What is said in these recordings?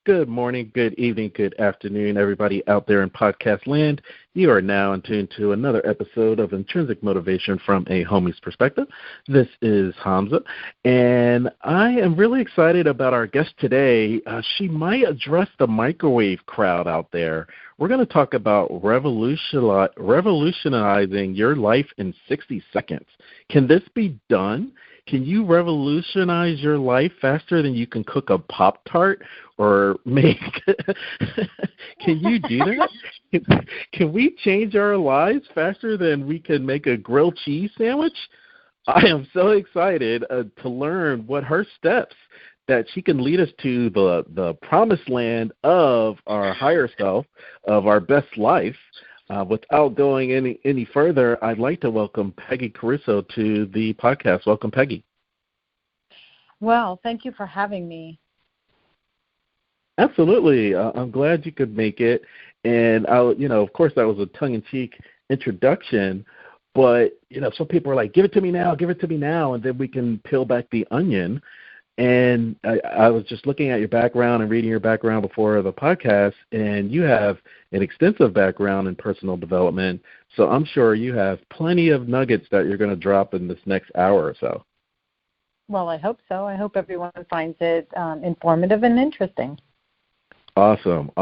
Good morning, good evening, good afternoon, everybody out there in podcast land. You are now in tune to another episode of Intrinsic Motivation from a Homie's Perspective. This is Hamza, and I am really excited about our guest today. She might address the microwave crowd out there. We're going to talk about revolutionizing your life in 60 seconds. Can this be done? Can you revolutionize your life faster than you can cook a Pop-Tart or make can you do that? Can we change our lives faster than we can make a grilled cheese sandwich? I am so excited to learn what her steps that she can lead us to the promised land of our higher self, of our best life. Without going any further, I'd like to welcome Peggy Caruso to the podcast. Welcome, Peggy. Well, thank you for having me. Absolutely. I'm glad you could make it. And, of course, that was a tongue-in-cheek introduction. But, some people are like, give it to me now, and then we can peel back the onion. And I was just looking at your background and reading your background before the podcast, and you have an extensive background in personal development. So I'm sure you have plenty of nuggets that you're going to drop in this next hour or so. Well, I hope so. I hope everyone finds it informative and interesting. Awesome.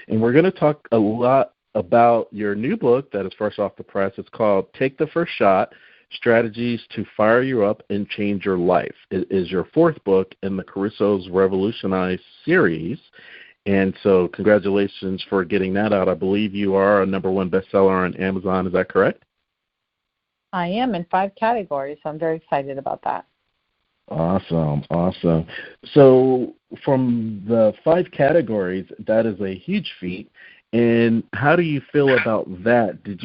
And we're going to talk a lot about your new book that is fresh off the press. It's called Take the First Shot, Strategies to Fire You Up and Change Your Life. It is your fourth book in the Caruso's Revolutionize series. And so congratulations for getting that out. I believe you are a #1 bestseller on Amazon. Is that correct? I am in 5 categories, so I'm very excited about that. Awesome. So from the 5 categories, that is a huge feat. And how do you feel about that? This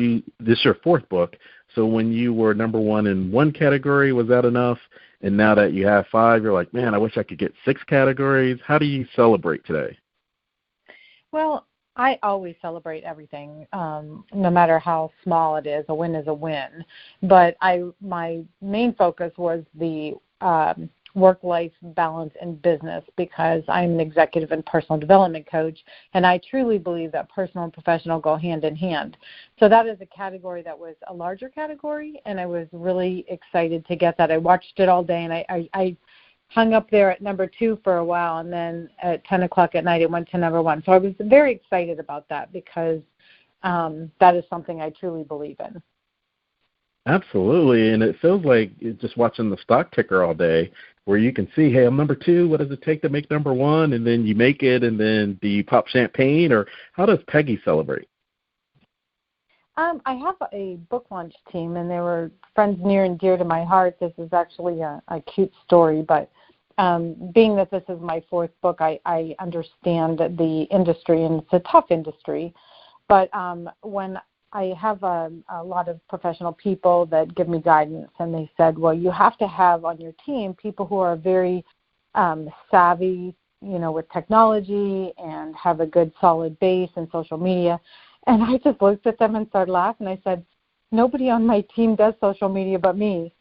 is your fourth book. So when you were #1 in 1 category, was that enough? And now that you have 5, you're like, man, I wish I could get 6 categories. How do you celebrate today? Well, I always celebrate everything, no matter how small it is. A win is a win. But my main focus was the work-life balance in business, because I'm an executive and personal development coach, and I truly believe that personal and professional go hand in hand. So that is a category that was a larger category, and I was really excited to get that. I watched it all day, and I hung up there at #2 for a while, and then at 10 o'clock at night it went to #1. So I was very excited about that, because that is something I truly believe in. Absolutely, and it feels like just watching the stock ticker all day, where you can see, hey, I'm #2. What does it take to make #1? And then you make it, and then do you pop champagne, or how does Peggy celebrate? I have a book launch team, and they were friends near and dear to my heart. This is actually a cute story, but being that this is my 4th book, I understand the industry, and it's a tough industry. But when I have a lot of professional people that give me guidance, and they said, well, you have to have on your team people who are very savvy, with technology and have a good solid base in social media. And I just looked at them and started laughing. I said, nobody on my team does social media but me.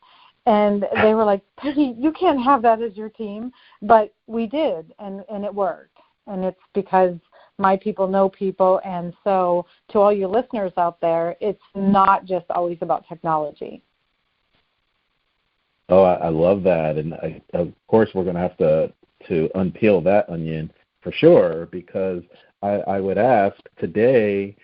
And they were like, Peggy, you can't have that as your team. But we did, and it worked. And it's because my people know people. And so to all your listeners out there, it's not just always about technology. Oh, I love that. And of course, we're going to have to unpeel that onion for sure, because I would ask today,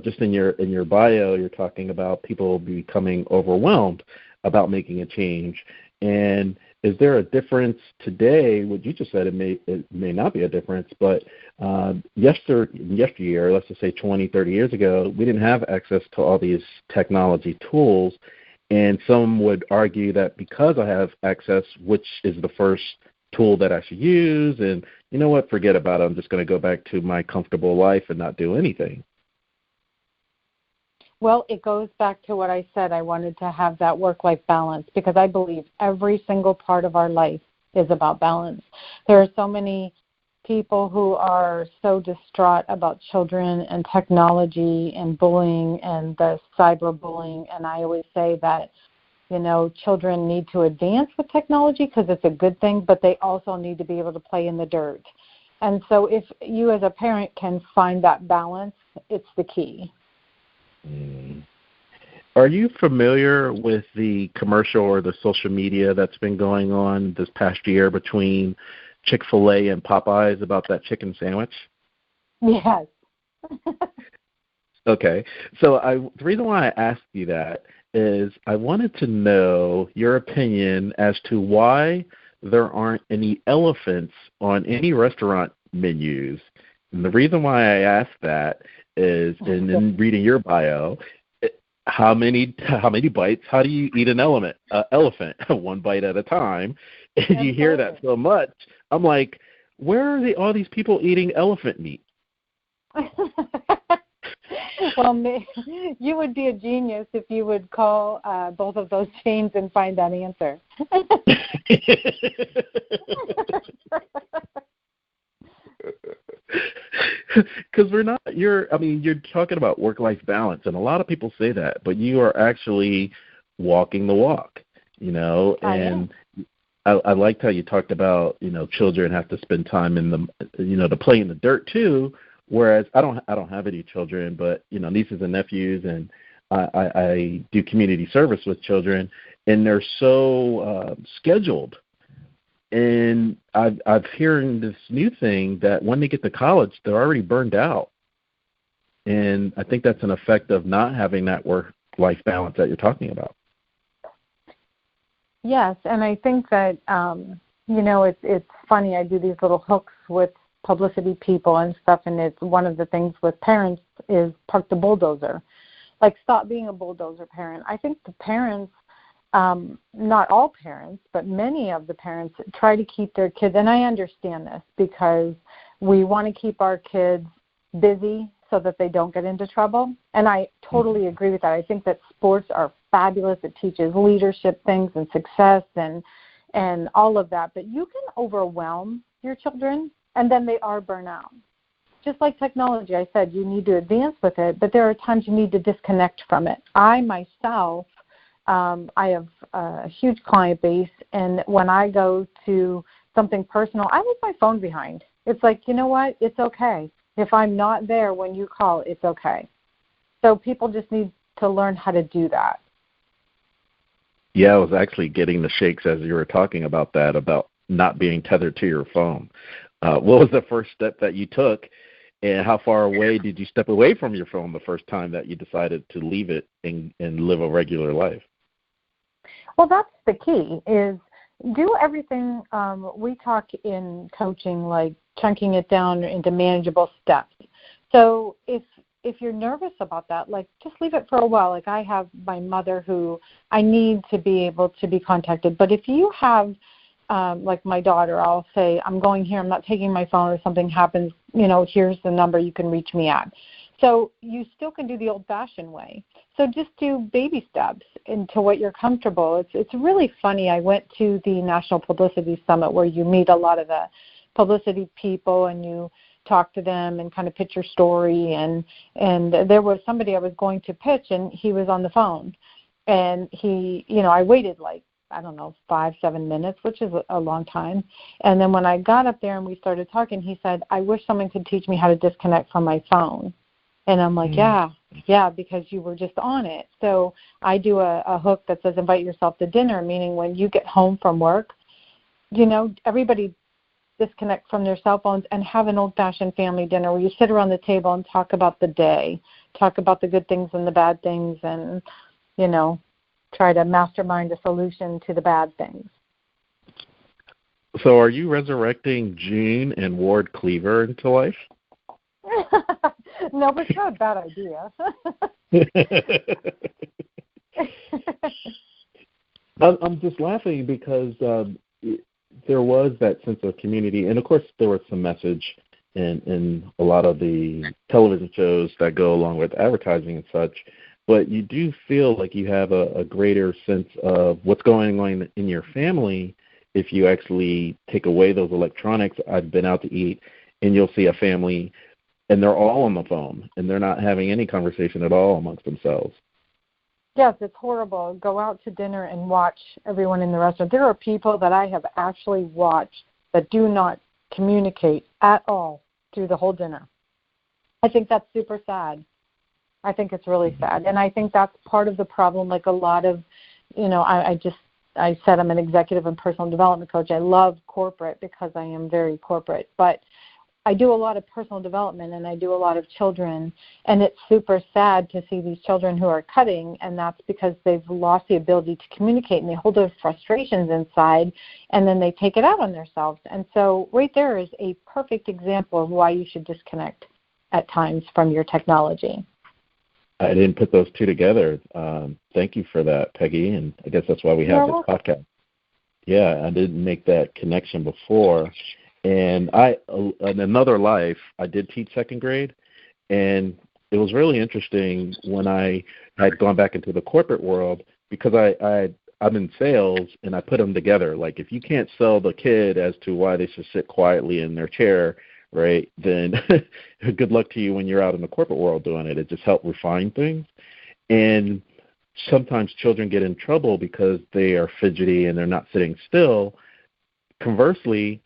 just in your bio, you're talking about people becoming overwhelmed about making a change. And is there a difference today? What you just said, it may not be a difference, but yesteryear, let's just say 20, 30 years ago, we didn't have access to all these technology tools. And some would argue that because I have access, which is the first tool that I should use, and you know what, forget about it. I'm just going to go back to my comfortable life and not do anything. Well, it goes back to what I said. I wanted to have that work-life balance, because I believe every single part of our life is about balance. There are so many people who are so distraught about children and technology and bullying and the cyberbullying, and I always say that, children need to advance with technology because it's a good thing, but they also need to be able to play in the dirt. And so if you as a parent can find that balance, it's the key. Are you familiar with the commercial or the social media that's been going on this past year between Chick-fil-A and Popeyes about that chicken sandwich? Yes. Okay. So the reason why I asked you that is I wanted to know your opinion as to why there aren't any elephants on any restaurant menus. And the reason why I asked that is in reading your bio, how many bites? How do you eat an elephant? One bite at a time. And you hear that so much. I'm like, where are all these people eating elephant meat? Well, you would be a genius if you would call both of those chains and find that answer. Because you're talking about work-life balance, and a lot of people say that, but you are actually walking the walk, and I liked how you talked about, children have to spend time in to play in the dirt too, whereas I don't have any children, but, nieces and nephews, and I do community service with children, and they're so scheduled. And I've hearing this new thing that when they get to college, they're already burned out. And I think that's an effect of not having that work-life balance that you're talking about. Yes, and I think that, it's funny. I do these little hooks with publicity people and stuff, and it's one of the things with parents is park the bulldozer. Like, stop being a bulldozer parent. I think the parents, not all parents, but many of the parents try to keep their kids, and I understand this because we want to keep our kids busy so that they don't get into trouble, and I totally agree with that. I think that sports are fabulous. It teaches leadership things and success and all of that, but you can overwhelm your children, and then they are burnout. Just like technology, I said, you need to advance with it, but there are times you need to disconnect from it. I myself, I have a huge client base, and when I go to something personal, I leave my phone behind. It's like, you know what? It's okay. If I'm not there when you call, it's okay. So people just need to learn how to do that. Yeah, I was actually getting the shakes as you were talking about that, about not being tethered to your phone. What was the first step that you took, and how far away did you step away from your phone the first time that you decided to leave it and live a regular life? Well, that's the key, is do everything. We talk in coaching like chunking it down into manageable steps. So if you're nervous about that, like, just leave it for a while. Like, I have my mother who I need to be able to be contacted. But if you have, like my daughter, I'll say, I'm going here, I'm not taking my phone, or something happens, here's the number you can reach me at. So you still can do the old-fashioned way. So just do baby steps into what you're comfortable. It's really funny. I went to the National Publicity Summit where you meet a lot of the publicity people and you talk to them and kind of pitch your story. And there was somebody I was going to pitch, and he was on the phone. And he, I waited like, 5-7 minutes, which is a long time. And then when I got up there and we started talking, he said, I wish someone could teach me how to disconnect from my phone. And I'm like, yeah, because you were just on it. So I do a hook that says invite yourself to dinner, meaning when you get home from work, everybody disconnect from their cell phones and have an old-fashioned family dinner where you sit around the table and talk about the day, talk about the good things and the bad things, and, try to mastermind a solution to the bad things. So are you resurrecting June and Ward Cleaver into life? No, but it's not a bad idea. I'm just laughing because there was that sense of community, and of course there was some message in a lot of the television shows that go along with advertising and such, but you do feel like you have a greater sense of what's going on in your family if you actually take away those electronics. I've been out to eat, and you'll see a family, and they're all on the phone, and they're not having any conversation at all amongst themselves. Yes, it's horrible. Go out to dinner and watch everyone in the restaurant. There are people that I have actually watched that do not communicate at all through the whole dinner. I think that's super sad. I think it's really sad. And I think that's part of the problem. Like a lot of, I said I'm an executive and personal development coach. I love corporate because I am very corporate. But I do a lot of personal development and I do a lot of children. And it's super sad to see these children who are cutting, and that's because they've lost the ability to communicate and they hold their frustrations inside and then they take it out on themselves. And so right there is a perfect example of why you should disconnect at times from your technology. I didn't put those two together. Thank you for that, Peggy, and I guess that's why we have this podcast. Yeah, I didn't make that connection before. And in another life, I did teach second grade, and it was really interesting when I had gone back into the corporate world because I'm in sales, and I put them together. Like, if you can't sell the kid as to why they should sit quietly in their chair, right, then good luck to you when you're out in the corporate world doing it. It just helped refine things. And sometimes children get in trouble because they are fidgety and they're not sitting still. Conversely,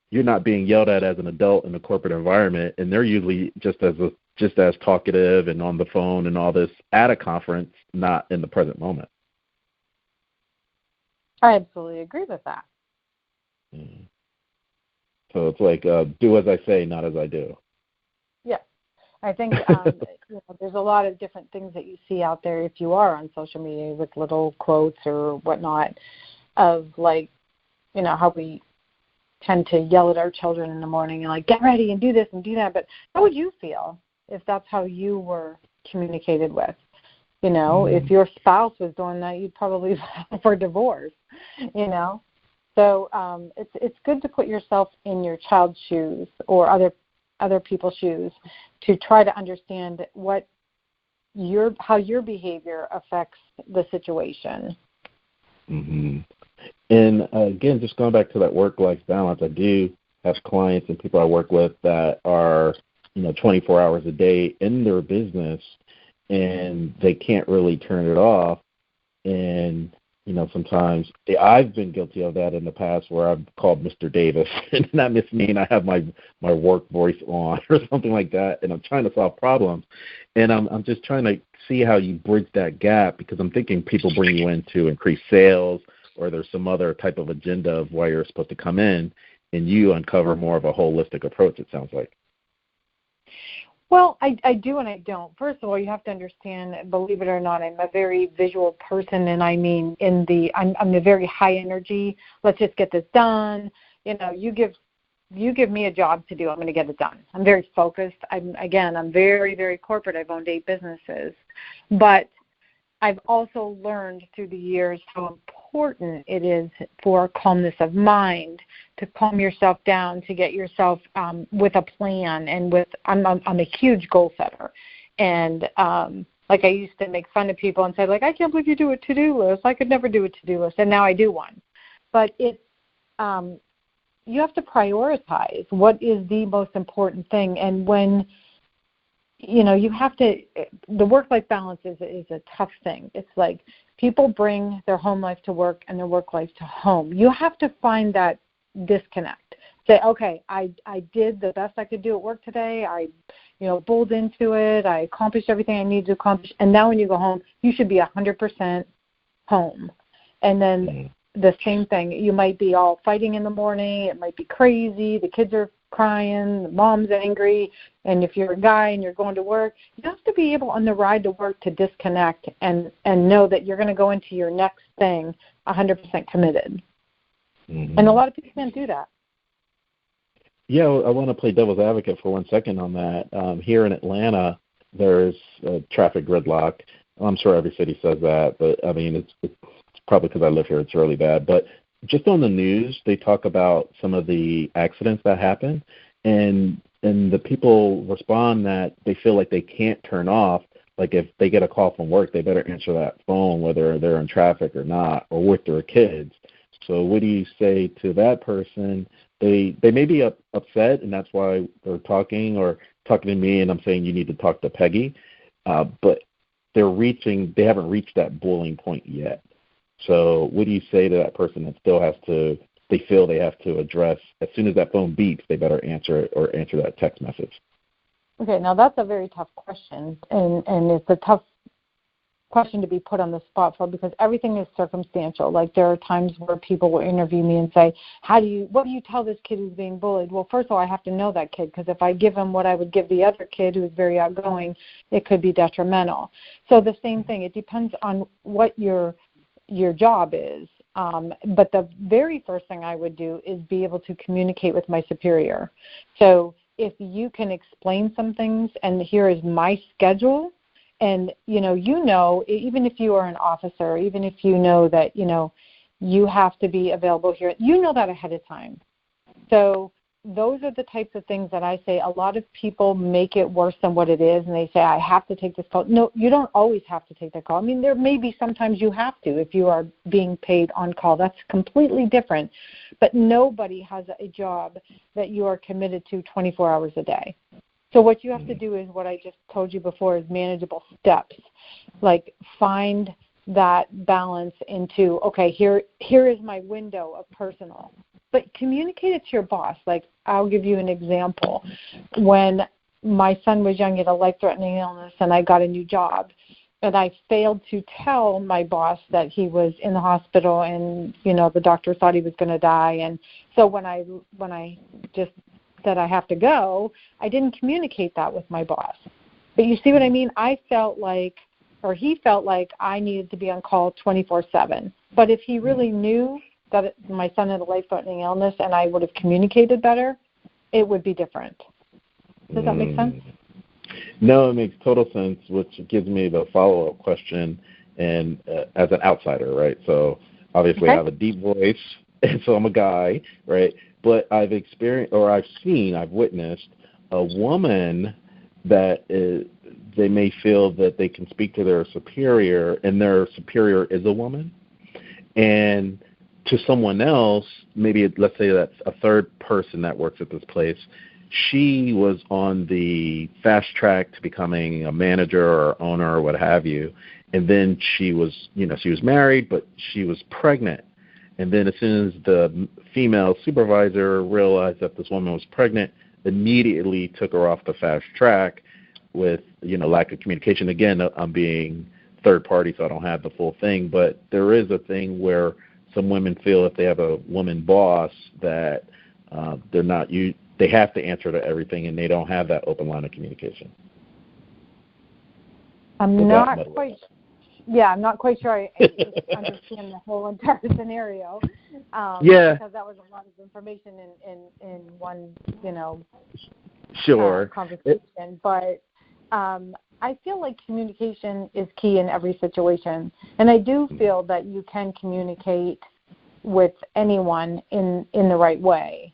you're not being yelled at as an adult in the corporate environment, and they're usually just as talkative and on the phone and all this at a conference, not in the present moment. I absolutely agree with that. Mm. So it's like, do as I say, not as I do. Yes. I think there's a lot of different things that you see out there if you are on social media with little quotes or whatnot of, like, how we tend to yell at our children in the morning and, like, get ready and do this and do that. But how would you feel if that's how you were communicated with? If your spouse was doing that, you'd probably file for divorce, So it's good to put yourself in your child's shoes or other people's shoes to try to understand how your behavior affects the situation. Mm-hmm. And again, just going back to that work-life balance, I do have clients and people I work with that are 24 hours a day in their business, and they can't really turn it off. And sometimes I've been guilty of that in the past where I've called Mr. Davis, and that must mean I have my work voice on or something like that, and I'm trying to solve problems. And I'm just trying to see how you bridge that gap, because I'm thinking people bring you in to increase sales, or there's some other type of agenda of why you're supposed to come in, and you uncover more of a holistic approach, it sounds like. Well, I do and I don't. First of all, you have to understand, believe it or not, I'm a very visual person, and I mean I'm a very high energy. Let's just get this done. You give me a job to do, I'm going to get it done. I'm very focused. I'm very, very corporate. I've owned 8 businesses. But I've also learned through the years how important it is for calmness of mind, to calm yourself down, to get yourself with a plan. And I'm a huge goal setter. And like I used to make fun of people and say, like, I can't believe you do a to-do list. I could never do a to-do list. And now I do one. But you have to prioritize what is the most important thing. And when you have to, the work-life balance is a tough thing. It's like people bring their home life to work and their work life to home. You have to find that disconnect. Say, okay, I did the best I could do at work today. I bowled into it. I accomplished everything I needed to accomplish. And now when you go home, you should be 100% home. And then the same thing, you might be all fighting in the morning. It might be crazy. The kids are crying, the mom's angry, and if you're a guy and you're going to work, you have to be able on the ride to work to disconnect and know that you're going to go into your next thing 100% committed. Mm-hmm. And a lot of people can't do that. Yeah, I want to play devil's advocate for 1 second on that. Here in Atlanta, there's a traffic gridlock. I'm sure every city says that, but I mean, it's probably because I live here, it's really bad. But just on the news, they talk about some of the accidents that happen, and the people respond that they feel like they can't turn off. Like if they get a call from work, they better answer that phone whether they're in traffic or not, or with their kids. So what do you say to that person? They may be upset, and that's why they're talking to me, and I'm saying you need to talk to Peggy, but they haven't reached that boiling point yet. So what do you say to that person that still has to they feel they have to address as soon as that phone beeps, they better answer it or answer that text message? Okay, now that's a very tough question, and it's a tough question to be put on the spot for, because everything is circumstantial. Like, there are times where people will interview me and say, what do you tell this kid who's being bullied? Well, first of all, I have to know that kid, because if I give him what I would give the other kid who is very outgoing, it could be detrimental. So the same thing, it depends on what your job is. But the very first thing I would do is be able to communicate with my superior. So if you can explain some things, and here is my schedule, and, even if you are an officer, even if you know that, you have to be available here, you know that ahead of time. So those are the types of things that I say. A lot of people make it worse than what it is, and they say, I have to take this call. No, you don't always have to take that call. I mean, there may be sometimes you have to if you are being paid on call. That's completely different. But nobody has a job that you are committed to 24 hours a day. So what you have to do is what I just told you before, is manageable steps. Like, find that balance into, okay, here is my window of personal. But communicate it to your boss. Like, I'll give you an example. When my son was young, he had a life-threatening illness, and I got a new job, and I failed to tell my boss that he was in the hospital, and, the doctor thought he was going to die. And so when I just said I have to go, I didn't communicate that with my boss. But you see what I mean? He felt like I needed to be on call 24/7. But if he really knew that my son had a life-threatening illness and I would have communicated better, it would be different. Does that make sense? No, it makes total sense, which gives me the follow-up question. And as an outsider, right? So obviously I have a deep voice, and so I'm a guy, right? But I've witnessed a woman that they may feel that they can speak to their superior, and their superior is a woman. And to someone else, maybe let's say that's a third person that works at this place, she was on the fast track to becoming a manager or owner or what have you. And then she was married, but she was pregnant. And then as soon as the female supervisor realized that this woman was pregnant, immediately took her off the fast track with, lack of communication. Again, I'm being third party, so I don't have the full thing. But there is a thing where some women feel if they have a woman boss that they have to answer to everything, and they don't have that open line of communication. I'm not quite sure I understand the whole entire scenario. Because that was a lot of information in one, conversation. But I feel like communication is key in every situation. And I do feel that you can communicate with anyone in the right way.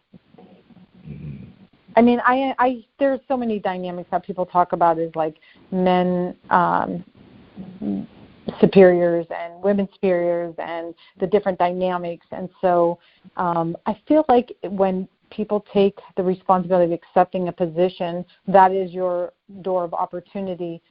I mean, there's so many dynamics that people talk about, is like men superiors and women superiors and the different dynamics. And so I feel like when people take the responsibility of accepting a position, that is your door of opportunity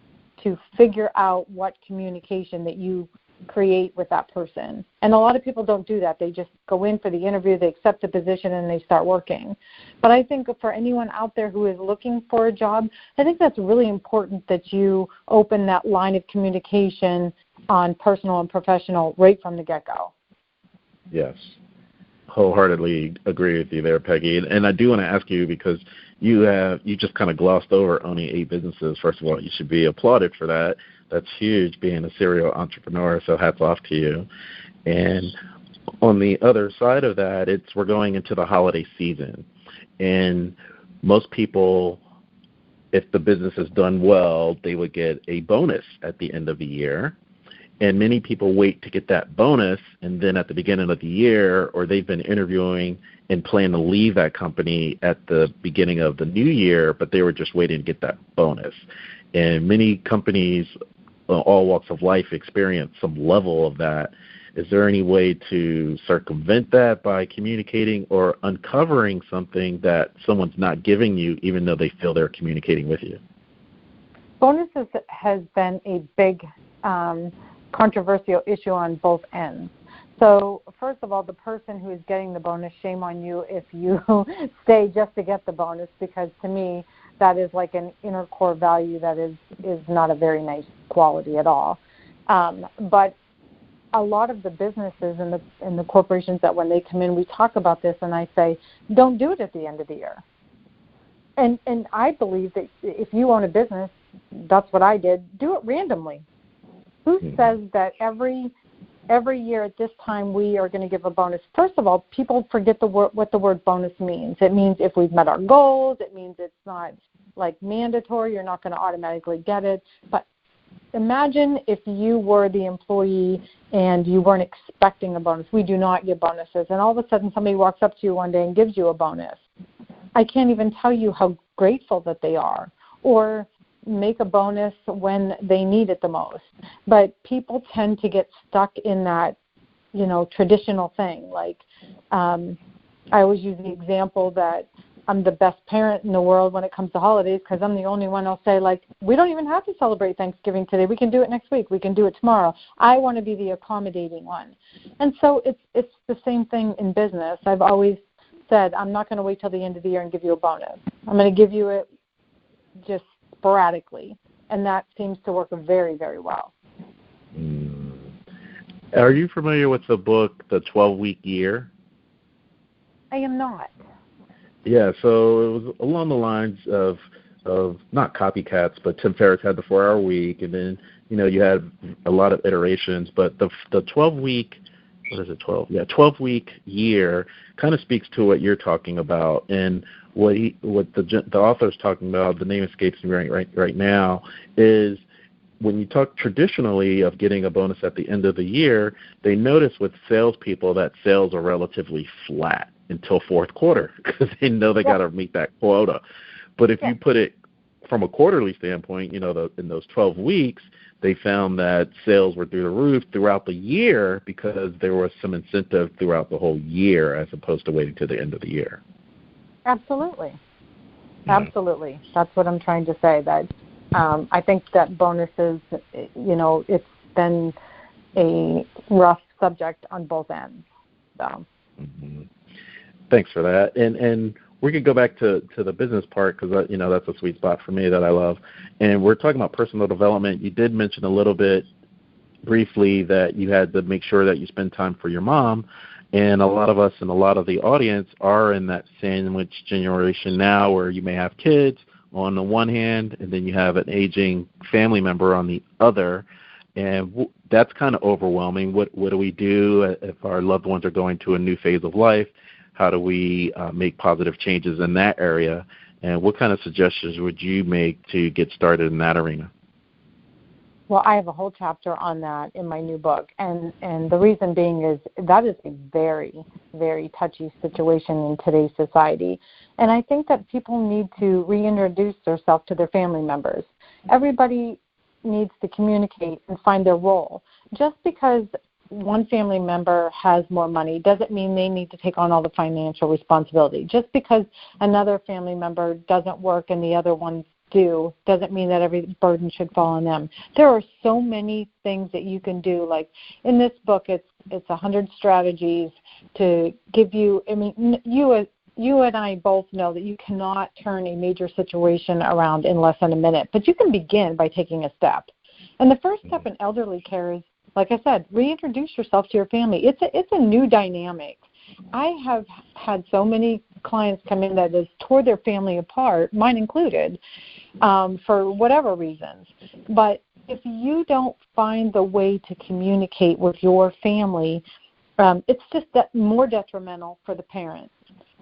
to figure out what communication that you create with that person. And a lot of people don't do that. They just go in for the interview, they accept the position, and they start working. But I think for anyone out there who is looking for a job, I think that's really important that you open that line of communication on personal and professional right from the get-go. Yes. Wholeheartedly agree with you there, Peggy. And I do want to ask you, because you just kind of glossed over owning 8 businesses. First of all, you should be applauded for that. That's huge, being a serial entrepreneur, so hats off to you. And on the other side of that, we're going into the holiday season. And most people, if the business is done well, they would get a bonus at the end of the year. And many people wait to get that bonus, and then at the beginning of the year, or they've been interviewing and plan to leave that company at the beginning of the new year, but they were just waiting to get that bonus. And many companies, all walks of life, experience some level of that. Is there any way to circumvent that by communicating or uncovering something that someone's not giving you, even though they feel they're communicating with you? Bonuses has been a big controversial issue on both ends. So first of all, the person who is getting the bonus, shame on you if you stay just to get the bonus, because to me that is like an inner core value that is not a very nice quality at all. But a lot of the businesses and the corporations that when they come in, we talk about this, and I say, don't do it at the end of the year. And I believe that if you own a business, that's what I did. Do it randomly. Who says that every year at this time we are going to give a bonus? First of all, people forget what the word bonus means. It means if we've met our goals. It means it's not like mandatory. You're not going to automatically get it. But imagine if you were the employee and you weren't expecting a bonus. We do not give bonuses. And all of a sudden somebody walks up to you one day and gives you a bonus. I can't even tell you how grateful that they are. Or make a bonus when they need it the most. But people tend to get stuck in that, traditional thing. Like I always use the example that I'm the best parent in the world when it comes to holidays because I'm the only one. I'll say, like, we don't even have to celebrate Thanksgiving today. We can do it next week. We can do it tomorrow. I want to be the accommodating one. And so it's the same thing in business. I've always said I'm not going to wait till the end of the year and give you a bonus. I'm going to give you it just sporadically, and that seems to work very, very well. Are you familiar with the book, The 12-Week Year? I am not. Yeah, so it was along the lines of not copycats, but Tim Ferriss had the 4-hour week, and then, you had a lot of iterations, but the 12-week, 12-week year kind of speaks to what you're talking about, and what the author's talking about, the name escapes me right now, is when you talk traditionally of getting a bonus at the end of the year, they notice with salespeople that sales are relatively flat until fourth quarter because they know they got to meet that quota. But if you put it from a quarterly standpoint, in those 12 weeks, they found that sales were through the roof throughout the year because there was some incentive throughout the whole year as opposed to waiting to the end of the year. Absolutely. Absolutely. That's what I'm trying to say, that I think that bonuses, it's been a rough subject on both ends. So. Thanks for that. And we could go back to the business part because, that's a sweet spot for me that I love. And we're talking about personal development. You did mention a little bit briefly that you had to make sure that you spend time for your mom. And a lot of us and a lot of the audience are in that sandwich generation now where you may have kids on the one hand and then you have an aging family member on the other. And that's kind of overwhelming. What do we do if our loved ones are going to a new phase of life? How do we make positive changes in that area? And what kind of suggestions would you make to get started in that arena? Well, I have a whole chapter on that in my new book, and the reason being is that is a very, very touchy situation in today's society. And I think that people need to reintroduce themselves to their family members. Everybody needs to communicate and find their role. Just because one family member has more money doesn't mean they need to take on all the financial responsibility. Just because another family member doesn't work and the other ones do doesn't mean that every burden should fall on them. There are so many things that you can do. Like in this book, it's 100 strategies to give you. I mean, you and I both know that you cannot turn a major situation around in less than a minute, but you can begin by taking a step. And the first step in elderly care is, like I said, reintroduce yourself to your family. It's a new dynamic. I have had so many clients come in that has tore their family apart, mine included, for whatever reasons. But if you don't find the way to communicate with your family, it's just more detrimental for the parents.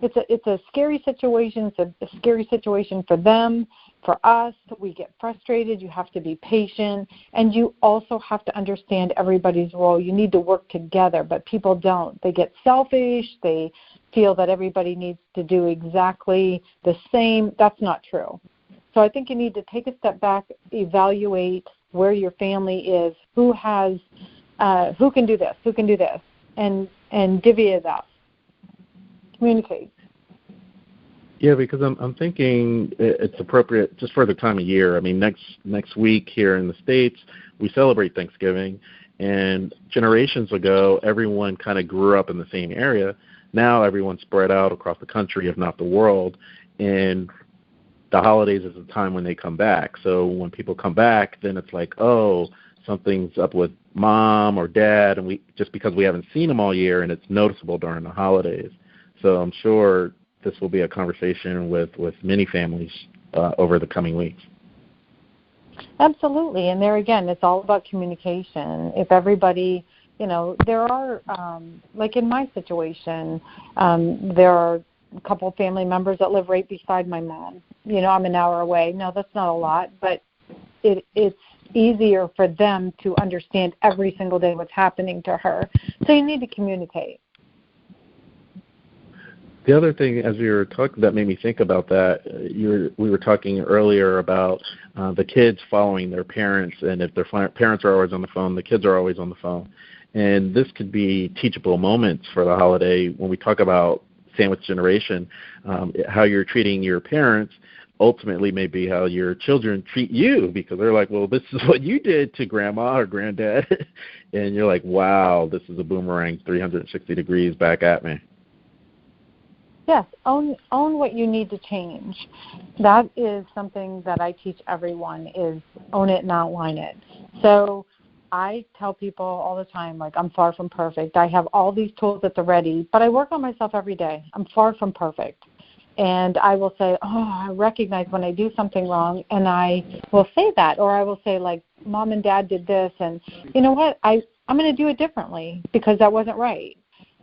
It's a scary situation. It's a scary situation for them, for us. We get frustrated. You have to be patient. And you also have to understand everybody's role. You need to work together, but people don't. They get selfish. They feel that everybody needs to do exactly the same. That's not true. So I think you need to take a step back, evaluate where your family is, who can do this, and divvy it up. Communicate. Yeah, because I'm thinking it's appropriate just for the time of year. I mean, next week here in the States, we celebrate Thanksgiving, And generations ago, everyone kind of grew up in the same area. Now everyone's spread out across the country, if not the world, and the holidays is a time when they come back. So when people come back, then it's like, oh, something's up with mom or dad, and we just because we haven't seen them all year, and it's noticeable during the holidays. So I'm sure this will be a conversation with many families over the coming weeks. Absolutely. And there again, it's all about communication. If everybody, there are, like in my situation, there are a couple of family members that live right beside my mom. I'm an hour away. No, that's not a lot, but it's easier for them to understand every single day what's happening to her. So you need to communicate. The other thing, as we were talking, that made me think about that, we were talking earlier about the kids following their parents, and if their parents are always on the phone, the kids are always on the phone. And this could be teachable moments for the holiday when we talk about sandwich generation. How you're treating your parents ultimately may be how your children treat you, because they're like, well, this is what you did to grandma or granddad. And you're like, wow, this is a boomerang 360 degrees back at me. Yes, own what you need to change. That is something that I teach everyone, is own it and outline it. So I tell people all the time, like, I'm far from perfect. I have all these tools at the ready, but I work on myself every day. I'm far from perfect. And I will say, I recognize when I do something wrong, and I will say that. Or I will say, like, Mom and Dad did this, and you know what? I'm going to do it differently because that wasn't right.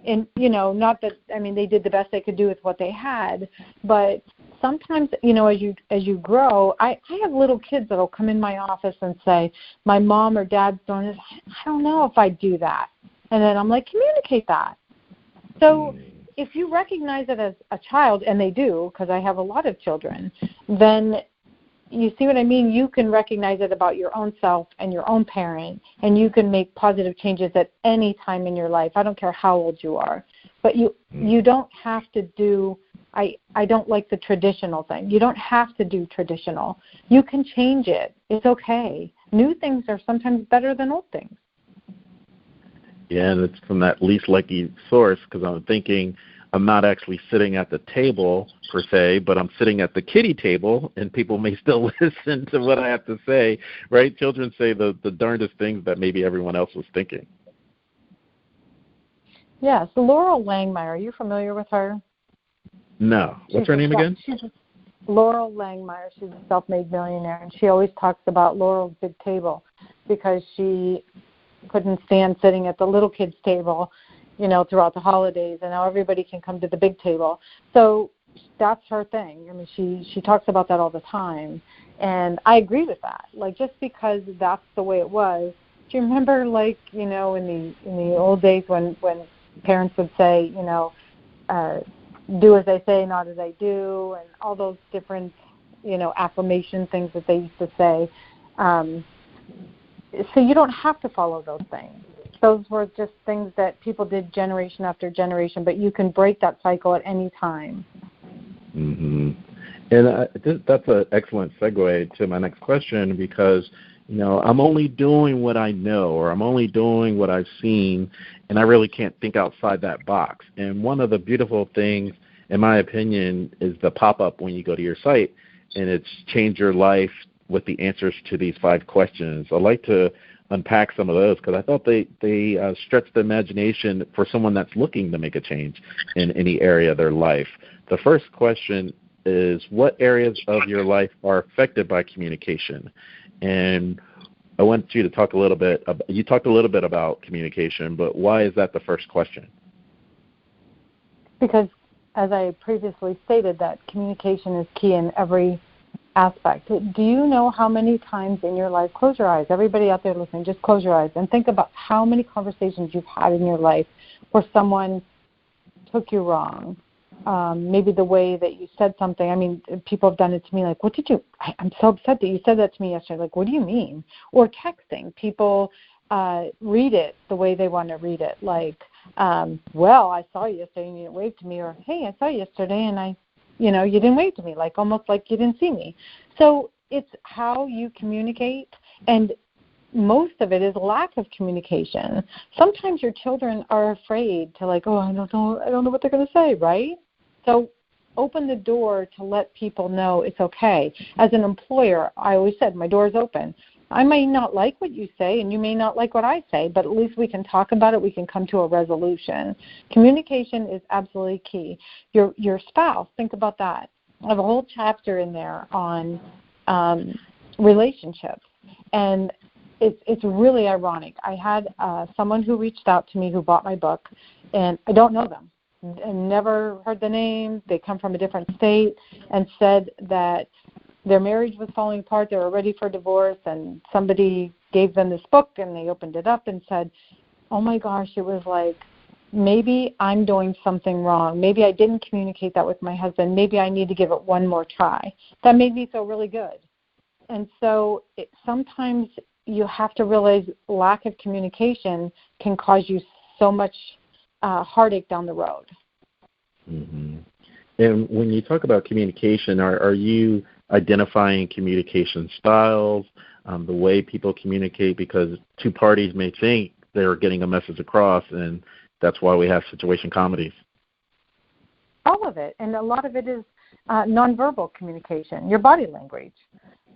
And, not that, they did the best they could do with what they had, but sometimes, as you grow, I have little kids that will come in my office and say, my mom or dad's doing this. I don't know if I'd do that. And then I'm like, communicate that. So if you recognize it as a child, and they do, because I have a lot of children, then you see what I mean? You can recognize it about your own self and your own parent, and you can make positive changes at any time in your life. I don't care how old you are. But you don't have to do, I don't like the traditional thing. You don't have to do traditional. You can change it. It's okay. New things are sometimes better than old things. Yeah, and it's from that least likely source, because I'm thinking I'm not actually sitting at the table per se, but I'm sitting at the kiddie table, and people may still listen to what I have to say, right? Children say the darndest things that maybe everyone else was thinking. Yes, Laurel Langmeyer. Are you familiar with her? No. What's her name again? Laurel Langmeyer. She's a self-made millionaire, and she always talks about Laurel's big table because she couldn't stand sitting at the little kids' table, throughout the holidays, and now everybody can come to the big table. So that's her thing. She talks about that all the time, and I agree with that. Like, just because that's the way it was. Do you remember, like, in the old days when parents would say, do as I say, not as I do, and all those different, affirmation things that they used to say. So you don't have to follow those things. Those were just things that people did generation after generation, but you can break that cycle at any time. Mm-hmm. And that's an excellent segue to my next question, because, I'm only doing what I know, or I'm only doing what I've seen, and I really can't think outside that box. And one of the beautiful things, in my opinion, is the pop-up when you go to your site, and it's Change Your Life with the answers to these 5 questions. I'd like to unpack some of those, because I thought they stretch the imagination for someone that's looking to make a change in any area of their life. The first question is, what areas of your life are affected by communication? And I want you to talk a little bit you talked a little bit about communication, but why is that the first question? Because, as I previously stated, that communication is key in every aspect. Do you know how many times in your life, close your eyes, everybody out there listening, just close your eyes and think about how many conversations you've had in your life where someone took you wrong. Maybe the way that you said something. People have done it to me, like, I'm so upset that you said that to me yesterday. Like, what do you mean? Or texting. People read it the way they want to read it. Like, well, I saw you yesterday and you didn't wave to me, or, hey, I saw you yesterday and you didn't wave to me, like almost like you didn't see me. So it's how you communicate. And most of it is lack of communication. Sometimes your children are afraid to I don't know what they're going to say, right? So open the door to let people know it's okay. As an employer, I always said my door is open. I may not like what you say, and you may not like what I say, but at least we can talk about it. We can come to a resolution. Communication is absolutely key. Your spouse, think about that. I have a whole chapter in there on relationships, and it's really ironic. I had someone who reached out to me who bought my book, and I don't know them. And never heard the name. They come from a different state, and said that their marriage was falling apart. They were ready for divorce, and somebody gave them this book, and they opened it up and said, oh my gosh, it was like, maybe I'm doing something wrong. Maybe I didn't communicate that with my husband. Maybe I need to give it one more try. That made me feel really good. And so sometimes you have to realize lack of communication can cause you so much heartache down the road. Mm-hmm. And when you talk about communication, are you identifying communication styles, the way people communicate? Because two parties may think they're getting a message across, and that's why we have situation comedies. All of it. And a lot of it is nonverbal communication, your body language.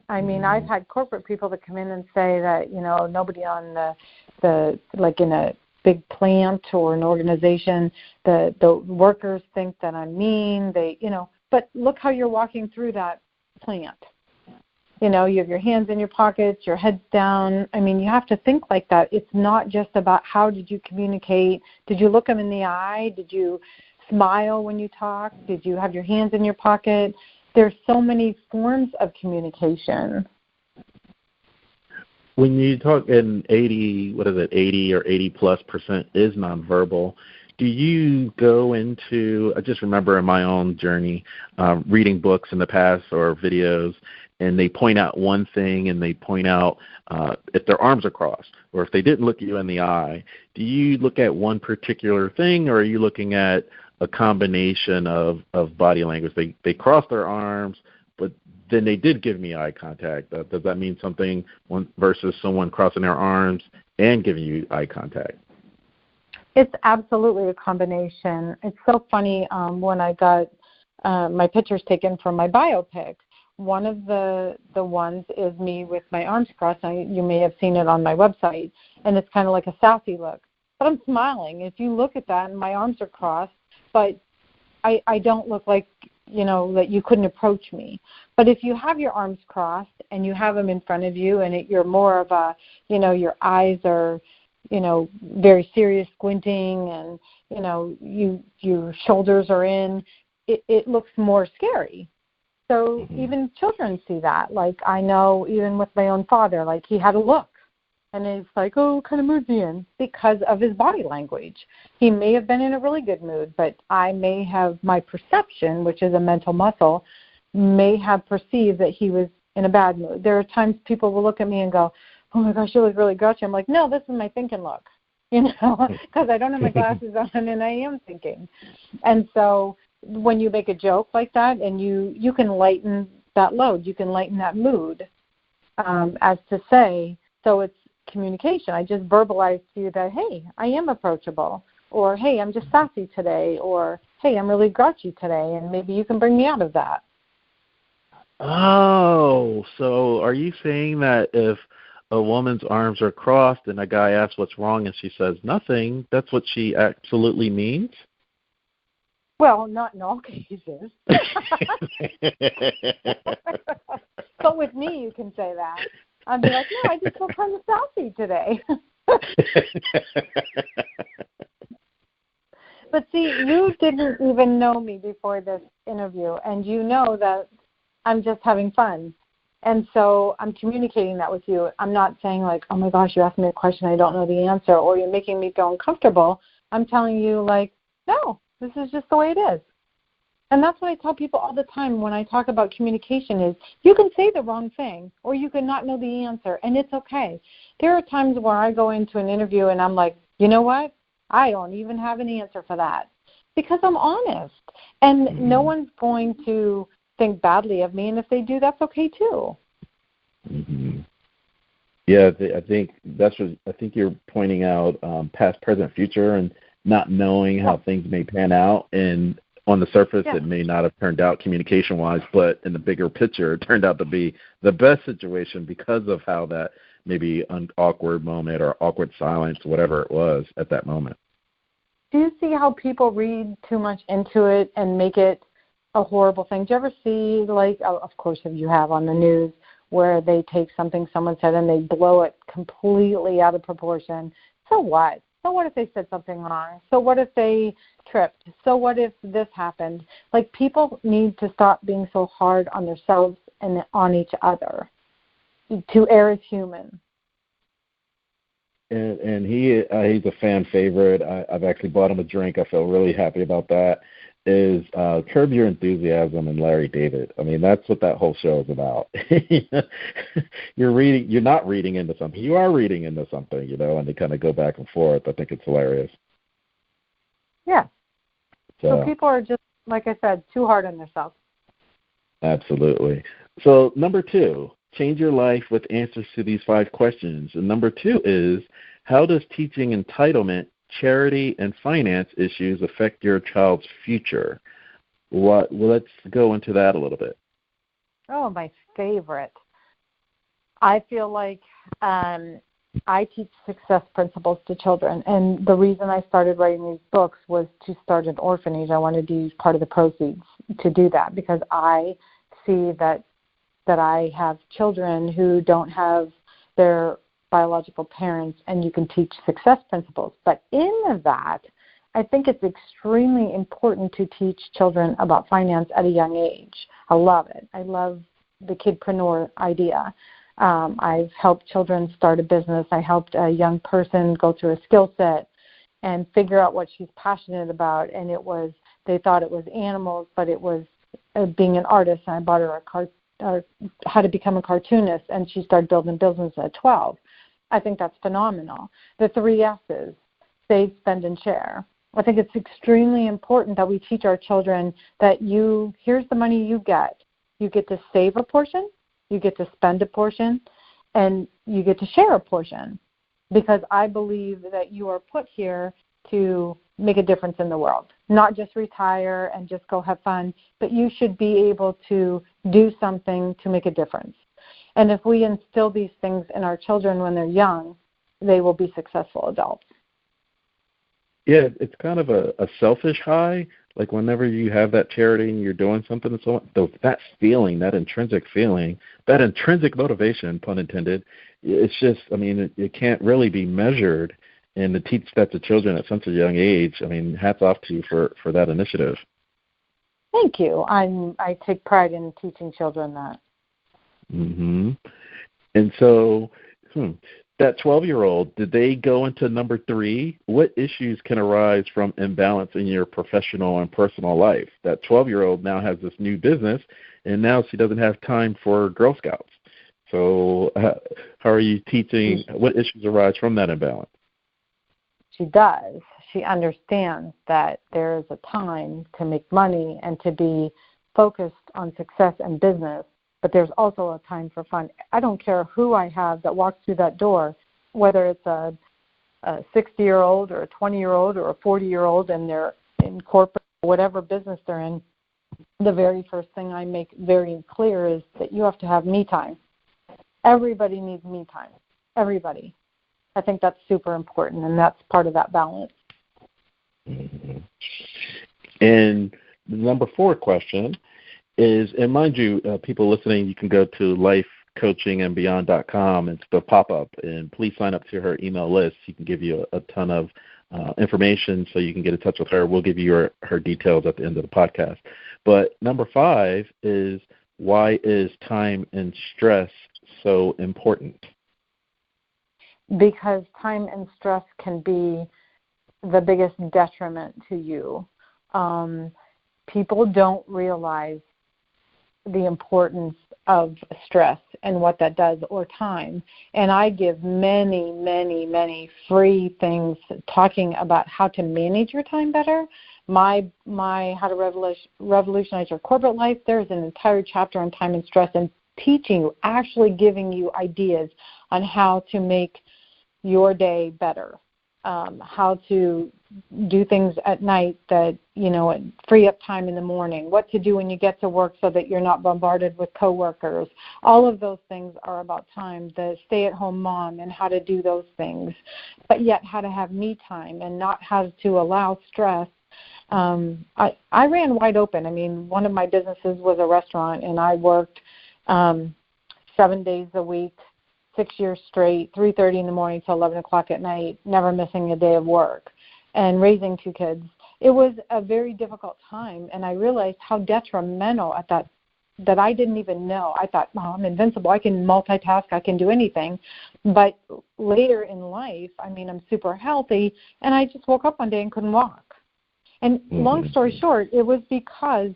I mean, I've had corporate people that come in and say that, nobody on the like in a big plant or an organization, the workers think that I'm mean. But look how you're walking through that plant. You have your hands in your pockets, your head's down. I mean, you have to think like that. It's not just about how did you communicate. Did you look them in the eye? Did you smile when you talk? Did you have your hands in your pocket? There's so many forms of communication. When you talk in 80 or 80+% is nonverbal, do you go into, I just remember in my own journey, reading books in the past or videos, and they point out one thing, and they point out if their arms are crossed or if they didn't look you in the eye. Do you look at one particular thing, or are you looking at a combination of body language? They crossed their arms, but then they did give me eye contact. Does that mean something versus someone crossing their arms and giving you eye contact? It's absolutely a combination. It's so funny when I got my pictures taken for my biopic. One of the ones is me with my arms crossed. You may have seen it on my website, and it's kind of like a sassy look. But I'm smiling. If you look at that, and my arms are crossed, but I don't look like, that you couldn't approach me. But if you have your arms crossed and you have them in front of you, and you're more of a, your eyes are, very serious squinting, and, your shoulders are in, it looks more scary. So even children see that. Like I know even with my own father, like he had a look. And it's like, oh, what kind of mood is he in? Because of his body language. He may have been in a really good mood, but I may have my perception, which is a mental muscle, may have perceived that he was in a bad mood. There are times people will look at me and go, oh, my gosh, you look really grouchy. I'm like, no, this is my thinking look, because I don't have my glasses on and I am thinking. And so when you make a joke like that and you can lighten that load, you can lighten that mood, as to say, so it's communication. I just verbalized to you that, hey, I am approachable, or hey, I'm just sassy today, or hey, I'm really grouchy today, and maybe you can bring me out of that. Oh, so are you saying that if a woman's arms are crossed and a guy asks what's wrong and she says nothing, that's what she absolutely means? Well, not in all cases. But with me, you can say that. I'd be like, no, I just feel kind of sassy today. But see, you didn't even know me before this interview, and you know that I'm just having fun. And so I'm communicating that with you. I'm not saying like, oh, my gosh, you asked me a question, I don't know the answer, or you're making me feel uncomfortable. I'm telling you, like, no, this is just the way it is. And that's what I tell people all the time when I talk about communication is you can say the wrong thing or you can not know the answer, and it's okay. There are times where I go into an interview and I'm like, you know what? I don't even have an answer for that because I'm honest. And no one's going to think badly of me, and if they do, that's okay too. Mm-hmm. Yeah, I think that's what I think you're pointing out, past, present, future, and not knowing Yeah. how things may pan out. And on the surface, Yeah. it may not have turned out communication-wise, but in the bigger picture, it turned out to be the best situation because of how that maybe an awkward moment or awkward silence, whatever it was at that moment. Do you see how people read too much into it and make it a horrible thing? Do you ever see, like, of course, if you have on the news, where they take something someone said and they blow it completely out of proportion? So what? So what if they said something wrong? So what if they tripped? So what if this happened? Like, people need to stop being so hard on themselves and on each other to err as human. And he's a fan favorite. I've actually bought him a drink. I feel really happy about that. Is Curb Your Enthusiasm and Larry David. I mean, that's what that whole show is about. You're not reading into something. You are reading into something, and they kind of go back and forth. I think it's hilarious. Yeah. So people are just, like I said, too hard on themselves. Absolutely. So number 2, change your life with answers to these 5 questions. And number 2 is, how does teaching entitlement, charity, and finance issues affect your child's future? Let's go into that a little bit. Oh, my favorite. I feel like I teach success principles to children, and the reason I started writing these books was to start an orphanage. I wanted to use part of the proceeds to do that because I see that I have children who don't have their biological parents, and you can teach success principles. But in that, I think it's extremely important to teach children about finance at a young age. I love it. I love the kidpreneur idea. I've helped children start a business. I helped a young person go through a skill set and figure out what she's passionate about. And they thought it was animals, but it was being an artist. And I bought her how to become a cartoonist, and she started building business at 12. I think that's phenomenal. The 3 S's, save, spend, and share. I think it's extremely important that we teach our children that here's the money you get. You get to save a portion, you get to spend a portion, and you get to share a portion, because I believe that you are put here to make a difference in the world, not just retire and just go have fun, but you should be able to do something to make a difference. And if we instill these things in our children when they're young, they will be successful adults. Yeah, it's kind of a selfish high. Like whenever you have that charity and you're doing something and so on, that feeling, that intrinsic motivation, pun intended, it's just, I mean, it can't really be measured. And to teach that to children at such a young age, I mean, hats off to you for that initiative. Thank you. I take pride in teaching children that. Mm-hmm. And so, that 12-year-old, did they go into number 3? What issues can arise from imbalance in your professional and personal life? That 12-year-old now has this new business, and now she doesn't have time for Girl Scouts. So how are you teaching? What issues arise from that imbalance? She does. She understands that there is a time to make money and to be focused on success and business, but there's also a time for fun. I don't care who I have that walks through that door, whether it's a 60-year-old or a 20-year-old or a 40-year-old, and they're in corporate, whatever business they're in. The very first thing I make very clear is that you have to have me time. Everybody needs me time. Everybody. I think that's super important, and that's part of that balance. Mm-hmm. And the number 4 question is, and mind you, people listening, you can go to lifecoachingandbeyond.com. It's the pop-up, and please sign up to her email list. She can give you a ton of information so you can get in touch with her. We'll give you her details at the end of the podcast. But number 5 is, why is time and stress so important? Because time and stress can be the biggest detriment to you. People don't realize the importance of stress and what that does, or time. And I give many, many, many free things talking about how to manage your time better. My How to Revolutionize Your Corporate Life, there's an entire chapter on time and stress, and teaching you, actually giving you ideas on how to make your day better, how to do things at night that, free up time in the morning, what to do when you get to work so that you're not bombarded with coworkers. All of those things are about time. The stay-at-home mom and how to do those things, but yet how to have me time and not have to allow stress. I ran wide open. I mean, one of my businesses was a restaurant, and I worked 7 days a week, 6 years straight, 3:30 in the morning till 11 o'clock at night, never missing a day of work, and raising 2 kids. It was a very difficult time, and I realized how detrimental at that I didn't even know. I thought, I'm invincible. I can multitask. I can do anything. But later in life, I'm super healthy, and I just woke up one day and couldn't walk. And long story short, it was because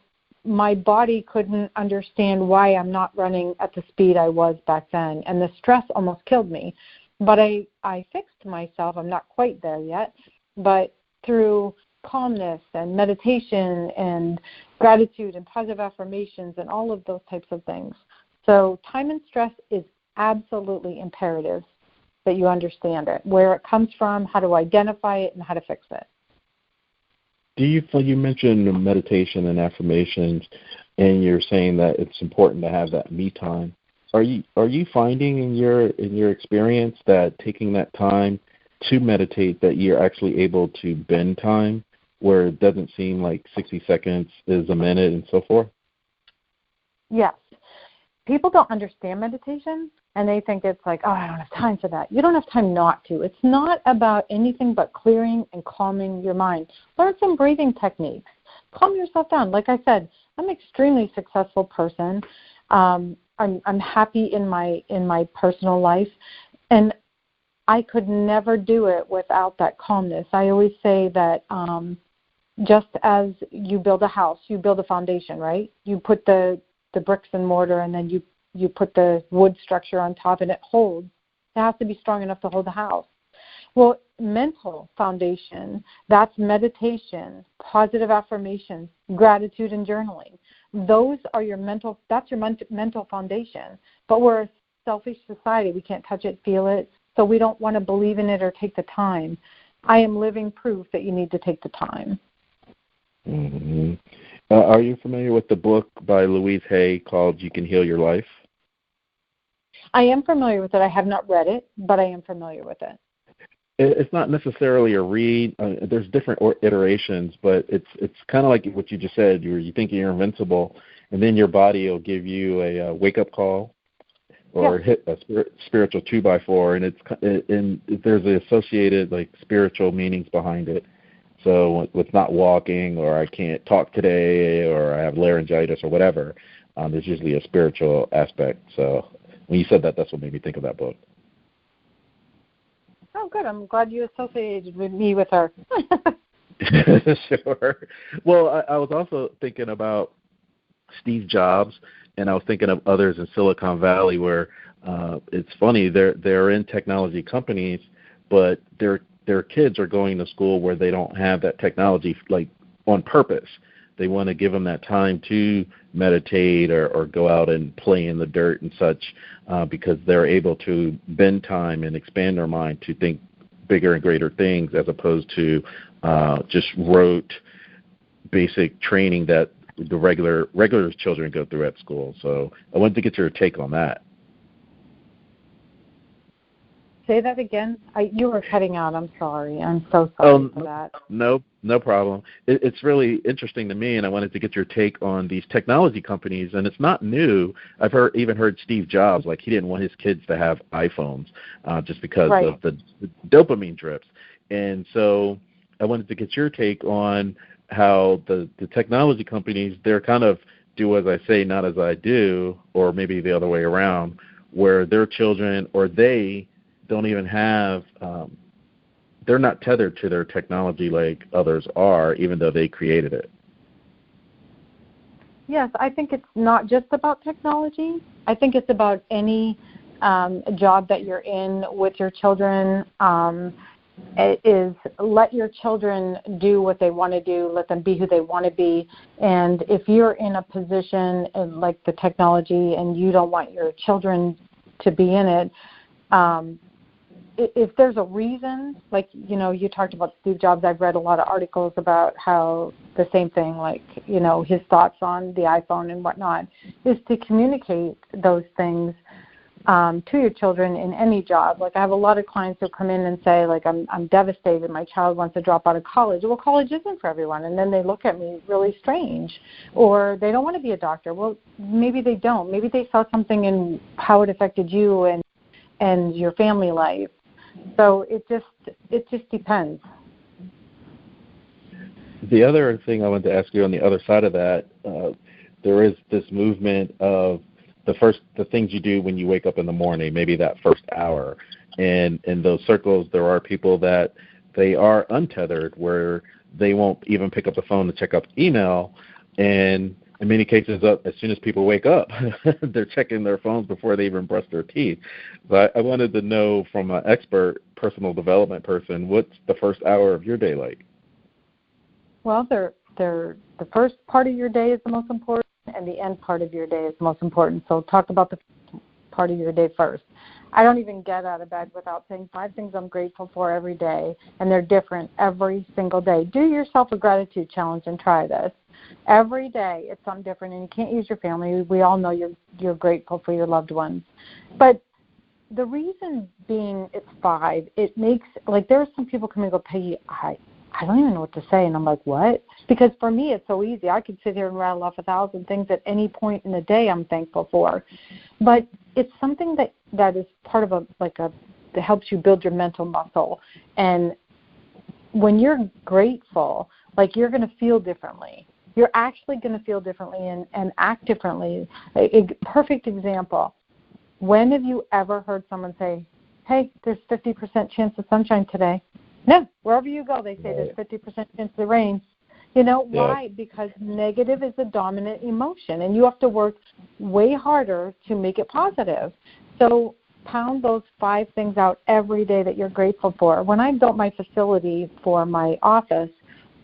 my body couldn't understand why I'm not running at the speed I was back then, and the stress almost killed me. But I fixed myself. I'm not quite there yet, but through calmness and meditation and gratitude and positive affirmations and all of those types of things. So time and stress is absolutely imperative that you understand it, where it comes from, how to identify it, and how to fix it. You mentioned meditation and affirmations, and you're saying that it's important to have that me time. Are you finding in your experience that taking that time to meditate, that you're actually able to bend time where it doesn't seem like 60 seconds is a minute and so forth? Yes. People don't understand meditation, and they think it's like, I don't have time for that. You don't have time not to. It's not about anything but clearing and calming your mind. Learn some breathing techniques. Calm yourself down. Like I said, I'm an extremely successful person. I'm happy in my personal life, and I could never do it without that calmness. I always say that just as you build a house, you build a foundation, right? You put the bricks and mortar, and then you put the wood structure on top, and it holds. It has to be strong enough to hold the house. Well, mental foundation, that's meditation, positive affirmations, gratitude, and journaling. Those are that's your mental foundation. But we're a selfish society. We can't touch it, feel it, so we don't want to believe in it or take the time. I am living proof that you need to take the time. Mm-hmm. Are you familiar with the book by Louise Hay called You Can Heal Your Life? I am familiar with it. I have not read it, but I am familiar with it. It's not necessarily a read. There's different iterations, but it's kind of like what you just said. You think you're invincible, and then your body will give you a wake-up call or hit a spiritual 2x4, and there's the associated spiritual meanings behind it. So with not walking, or I can't talk today, or I have laryngitis or whatever, there's usually a spiritual aspect. So when you said that, that's what made me think of that book. Oh, good. I'm glad you associated with me with her. Sure. Well, I was also thinking about Steve Jobs, and I was thinking of others in Silicon Valley where it's funny, they're in technology companies, but their kids are going to school where they don't have that technology on purpose. They want to give them that time to meditate or go out and play in the dirt and such because they're able to bend time and expand their mind to think bigger and greater things as opposed to just rote basic training that the regular children go through at school. So I wanted to get your take on that. Say that again. You were cutting out. I'm sorry. I'm so sorry for that. No problem. It's really interesting to me, and I wanted to get your take on these technology companies. And it's not new. I've even heard Steve Jobs, he didn't want his kids to have iPhones just because of the dopamine trips. And so I wanted to get your take on how the technology companies, they're kind of do as I say, not as I do, or maybe the other way around, where their children or they don't even have, they're not tethered to their technology like others are, even though they created it. Yes, I think it's not just about technology. I think it's about any job that you're in with your children. is let your children do what they want to do, let them be who they want to be. And if you're in a position like the technology and you don't want your children to be in it, if there's a reason, like, you talked about Steve Jobs, I've read a lot of articles about how the same thing, like, his thoughts on the iPhone and whatnot, is to communicate those things to your children in any job. Like, I have a lot of clients who come in and say, like, I'm devastated, my child wants to drop out of college. Well, college isn't for everyone. And then they look at me really strange. Or they don't want to be a doctor. Well, maybe they don't. Maybe they saw something in how it affected you and your family life. So it just depends. The other thing I wanted to ask you on the other side of that, there is this movement of the things you do when you wake up in the morning, maybe that first hour. And in those circles, there are people that they are untethered, where they won't even pick up the phone to check out email. And in many cases, as soon as people wake up, they're checking their phones before they even brush their teeth. But I wanted to know from an expert personal development person, what's the first hour of your day like? Well, the first part of your day is the most important, and the end part of your day is the most important. So talk about the part of your day first. I don't even get out of bed without saying 5 things I'm grateful for every day, and they're different every single day. Do yourself a gratitude challenge and try this. Every day it's something different, and you can't use your family. We all know you're grateful for your loved ones. But the reason being it's 5, it makes, like, there are some people come and go, Peggy, I don't even know what to say. And I'm like, what? Because for me, it's so easy. I could sit here and rattle off 1,000 things at any point in the day I'm thankful for. But it's something that is part of that helps you build your mental muscle. And when you're grateful, like, you're going to feel differently. You're actually going to feel differently and act differently. A perfect example. When have you ever heard someone say, hey, there's 50% chance of sunshine today? No, wherever you go, they say there's 50% chance of rain. You know, why? Because negative is a dominant emotion, and you have to work way harder to make it positive. So pound those 5 things out every day that you're grateful for. When I built my facility for my office,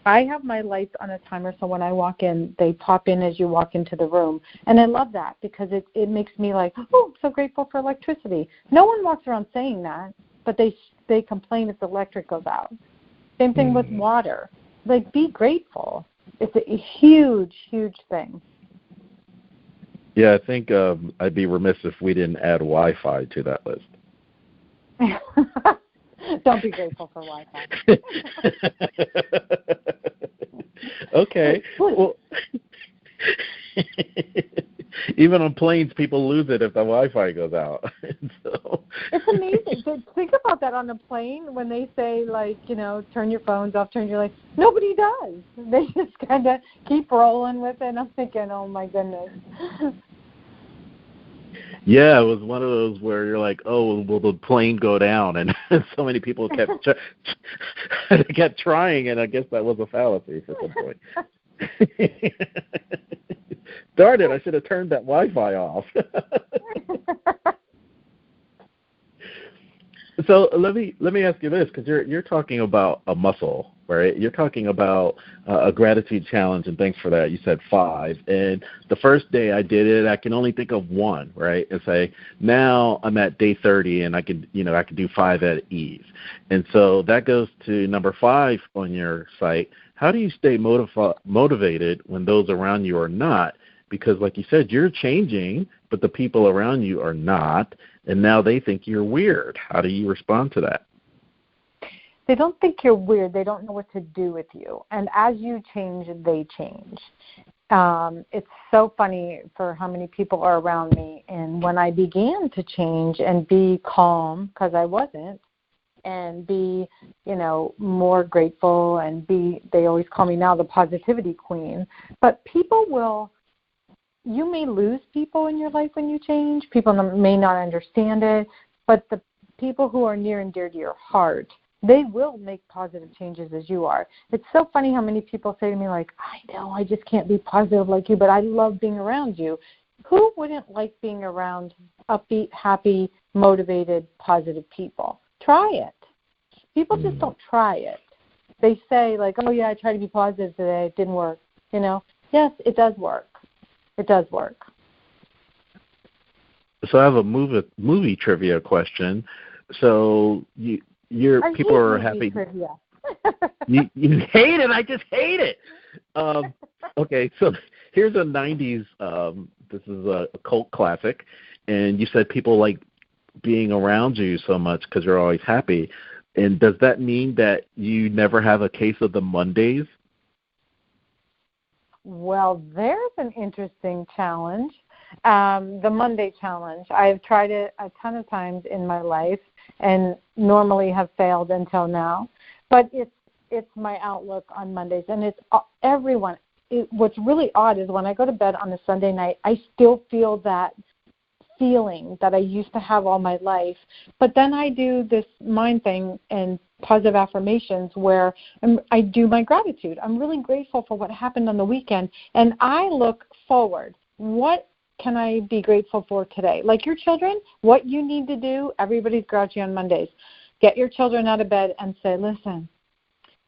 I have my lights on a timer, so when I walk in, they pop in as you walk into the room. And I love that because it makes me like, oh, I'm so grateful for electricity. No one walks around saying that, but they complain if the electric goes out. Same thing with water. Like, be grateful. It's a huge, huge thing. Yeah, I think I'd be remiss if we didn't add Wi-Fi to that list. Don't be grateful for Wi-Fi. Okay. Well, even on planes, people lose it if the Wi-Fi goes out. So. It's amazing. Think about that on a plane when they say, like, turn your phones off, turn your lights. Nobody does. They just kind of keep rolling with it. And I'm thinking, oh, my goodness. Yeah, it was one of those where you're like, oh, will the plane go down? And so many people kept trying, and I guess that was a fallacy at some point. Darn it, I should have turned that Wi-Fi off. So let me ask you this, because you're talking about a muscle, right? You're talking about a gratitude challenge, and thanks for that. You said 5, and the first day I did it, I can only think of 1, right? And say now I'm at day 30, and I can do 5 at ease. And so that goes to number 5 on your site. How do you stay motivated when those around you are not? Because, like you said, you're changing, but the people around you are not, and now they think you're weird. How do you respond to that? They don't think you're weird. They don't know what to do with you. And as you change, they change. It's so funny for how many people are around me. And when I began to change and be calm, because I wasn't, and be, more grateful and they always call me now the positivity queen. But you may lose people in your life when you change. People may not understand it, but the people who are near and dear to your heart, they will make positive changes as you are. It's so funny how many people say to me, like, I know, I just can't be positive like you, but I love being around you. Who wouldn't like being around upbeat, happy, motivated, positive people? Try it. People just don't try it. They say, like, oh, yeah, I tried to be positive today. It didn't work. Yes, it does work. It does work. So I have a movie trivia question. So people are happy. Trivia. you hate it. I just hate it. Okay, so here's a 90s. This is a cult classic, and you said people like being around you so much because you're always happy. And does that mean that you never have a case of the Mondays? Well, there's an interesting challenge. The Monday challenge. I've tried it a ton of times in my life and normally have failed until now. But it's my outlook on Mondays, and it's everyone. What's really odd is when I go to bed on a Sunday night, I still feel that feeling that I used to have all my life. But then I do this mind thing and positive affirmations where I do my gratitude. I'm really grateful for what happened on the weekend, and I look forward. What can I be grateful for today? Like your children, what you need to do, everybody's grouchy on Mondays. Get your children out of bed and say, listen,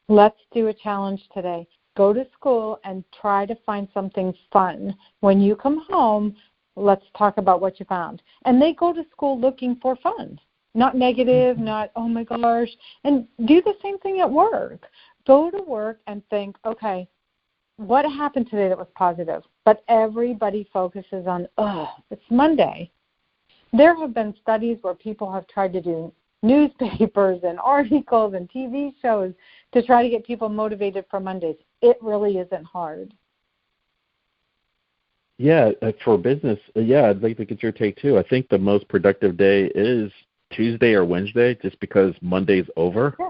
let's do a challenge today. Go to school and try to find something fun. When you come home, let's talk about what you found. And they go to school looking for fun, not negative, not, oh my gosh. And do the same thing at work. Go to work and think, okay, what happened today that was positive? But everybody focuses on, it's Monday. There have been studies where people have tried to do newspapers and articles and TV shows to try to get people motivated for Mondays. It really isn't hard. Yeah, for business, I'd like to get your take too. I think the most productive day is Tuesday or Wednesday just because Monday's over. Yeah.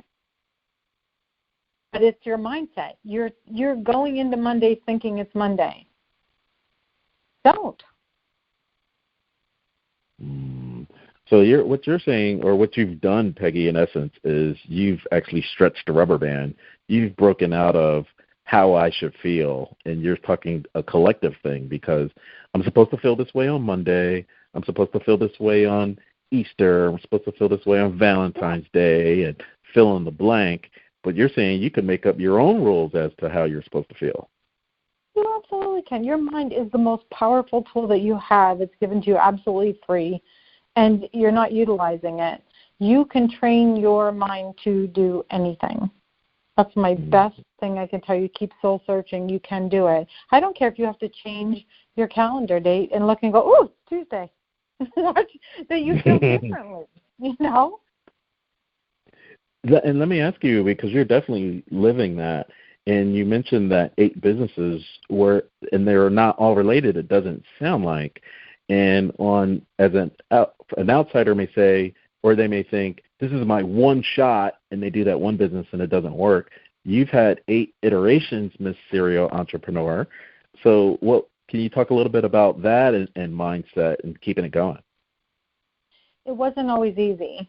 But it's your mindset. You're going into Monday thinking it's Monday. Don't. So what you're saying, or what you've done, Peggy, in essence, is you've actually stretched the rubber band. You've broken out of how I should feel, and you're talking a collective thing because I'm supposed to feel this way on Monday. I'm supposed to feel this way on Easter. I'm supposed to feel this way on Valentine's Day, and fill in the blank. But you're saying you can make up your own rules as to how you're supposed to feel. You absolutely can. Your mind is the most powerful tool that you have. It's given to you absolutely free, and you're not utilizing it. You can train your mind to do anything. That's my best thing I can tell you. Keep soul searching. You can do it. I don't care if you have to change your calendar date and look and go, oh, it's Tuesday. What? That you feel differently, And let me ask you, because you're definitely living that, and you mentioned that 8 businesses and they're not all related, it doesn't sound like. And as an outsider may say, or they may think, this is my one shot, and they do that one business and it doesn't work. You've had 8 iterations, Miss Serial Entrepreneur. So can you talk a little bit about that and mindset and keeping it going? It wasn't always easy.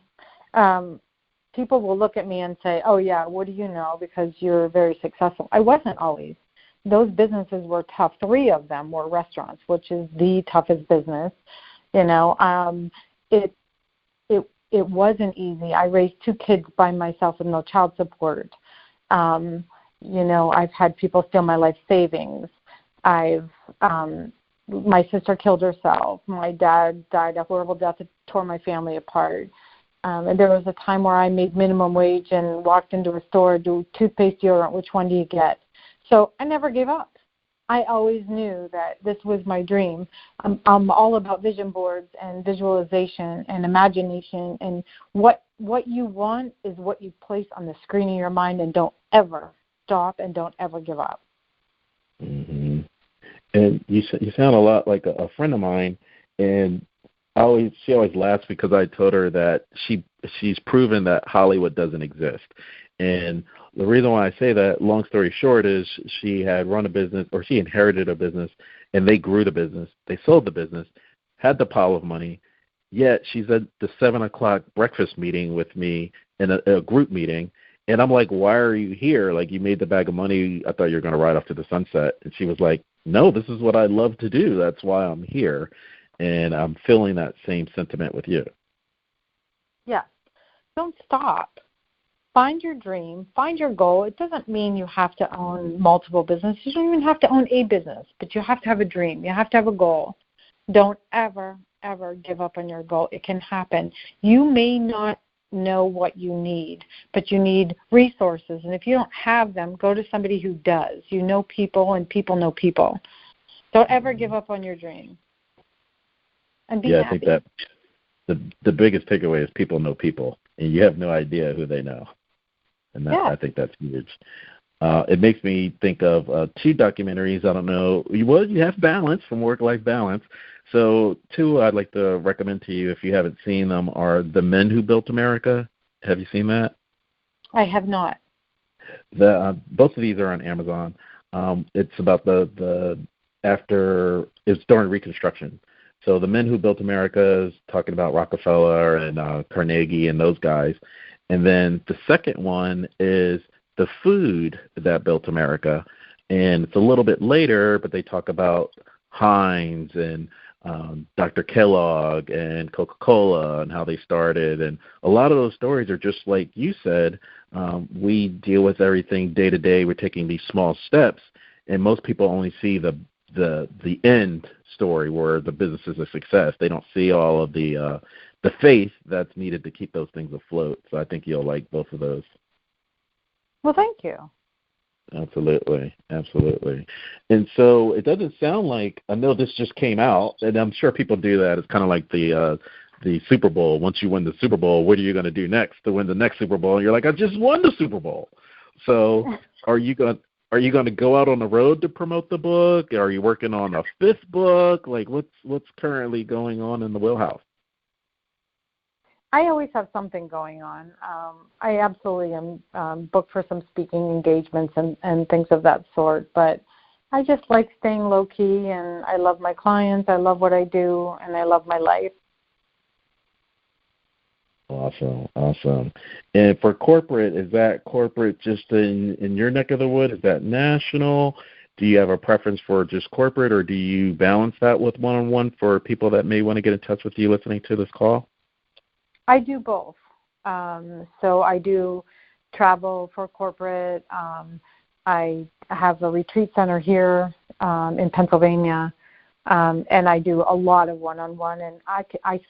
People will look at me and say, oh, yeah, what do you know, because you're very successful. I wasn't always. Those businesses were tough. 3 of them were restaurants, which is the toughest business. It wasn't easy. I raised 2 kids by myself with no child support. I've had people steal my life savings. My sister killed herself. My dad died a horrible death that tore my family apart. And there was a time where I made minimum wage and walked into a store, do toothpaste, deodorant, which one do you get? So I never gave up. I always knew that this was my dream. I'm all about vision boards and visualization and imagination, and what you want is what you place on the screen of your mind, and don't ever stop and don't ever give up. Mm-hmm. And you sound a lot like a friend of mine, and she always laughs because I told her that she's proven that Hollywood doesn't exist. And the reason why I say that, long story short, is she had run a business, or she inherited a business, and they grew the business. They sold the business, had the pile of money, yet she's at the 7 o'clock breakfast meeting with me in a group meeting, and I'm like, why are you here? Like, you made the bag of money. I thought you were going to ride off to the sunset. And she was like, no, this is what I love to do. That's why I'm here. And I'm feeling that same sentiment with you. Yeah. Don't stop. find your dream, find your goal. It doesn't mean you have to own multiple businesses. You don't even have to own a business, but you have to have a dream. You have to have a goal. Don't ever, ever give up on your goal. It can happen. You may not know what you need, but you need resources. And if you don't have them, go to somebody who does. You know people, and people know people. Don't ever give up on your dream. And be happy. I think that the biggest takeaway is people know people, and you have no idea who they know. And I think that's huge. It makes me think of two documentaries. I don't know. You have Balance, from Work-Life Balance. So two I'd like to recommend to you if you haven't seen them are The Men Who Built America. Have you seen that? I have not. Both of these are on Amazon. It's about it's during Reconstruction. So The Men Who Built America is talking about Rockefeller and Carnegie and those guys. And then the second one is The Food That Built America. And it's a little bit later, but they talk about Heinz and Dr. Kellogg and Coca-Cola and how they started. And a lot of those stories are just like you said. We deal with everything day to day. We're taking these small steps, and most people only see the end story where the business is a success. They don't see all of the faith that's needed to keep those things afloat. So I think you'll like both of those. Well, thank you. Absolutely. And so it doesn't sound like, I know this just came out, and I'm sure people do that. It's kind of like the Super Bowl. Once you win the Super Bowl, what are you going to do next to win the next Super Bowl? And you're like, I just won the Super Bowl. So are you going to go out on the road to promote the book? Are you working on a fifth book? Like what's currently going on in the wheelhouse? I always have something going on. I absolutely am booked for some speaking engagements and things of that sort, but I just like staying low-key, and I love my clients, I love what I do, and I love my life. Awesome. And for corporate, is that corporate just in your neck of the wood? Is that national? Do you have a preference for just corporate, or do you balance that with one-on-one for people that may want to get in touch with you listening to this call? I do both. So I do travel for corporate. I have a retreat center here in Pennsylvania, and I do a lot of one-on-one, and I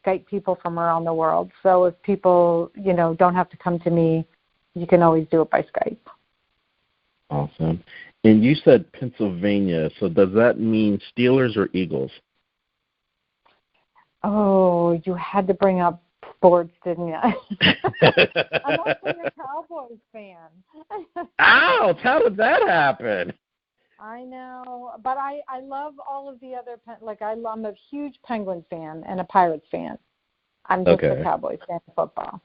Skype people from around the world. So if people, don't have to come to me, you can always do it by Skype. Awesome. And you said Pennsylvania, so does that mean Steelers or Eagles? Oh, you had to bring up sports, didn't you? I'm actually a Cowboys fan. Ouch! How did that happen? I know, but I love all of the other, I'm a huge Penguins fan and a Pirates fan. I'm just a Cowboys fan of football.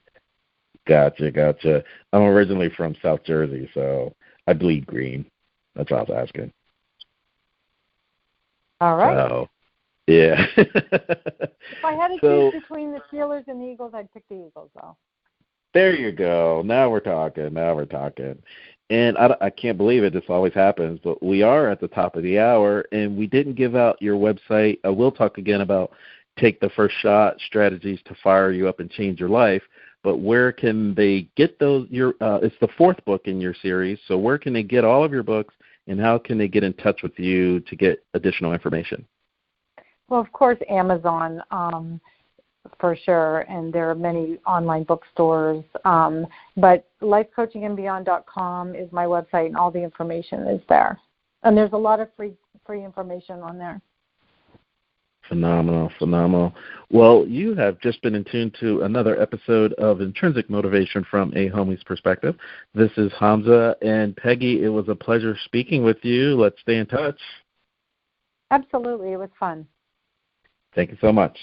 Gotcha. I'm originally from South Jersey, so I bleed green. That's what I was asking. All right. So, yeah. If I had to choose between the Steelers and the Eagles, I'd pick the Eagles, though. There you go. Now we're talking. And I can't believe it. This always happens, but we are at the top of the hour, and we didn't give out your website. We'll talk again about Take the First Shot, strategies to fire you up and change your life. But where can they get those? It's the fourth book in your series, so where can they get all of your books, and how can they get in touch with you to get additional information? Well, of course, Amazon, for sure, and there are many online bookstores. But lifecoachingandbeyond.com is my website, and all the information is there. And there's a lot of free information on there. Phenomenal. Well, you have just been in tune to another episode of Intrinsic Motivation from a Homie's Perspective. This is Hamza and Peggy. It was a pleasure speaking with you. Let's stay in touch. Absolutely. It was fun. Thank you so much.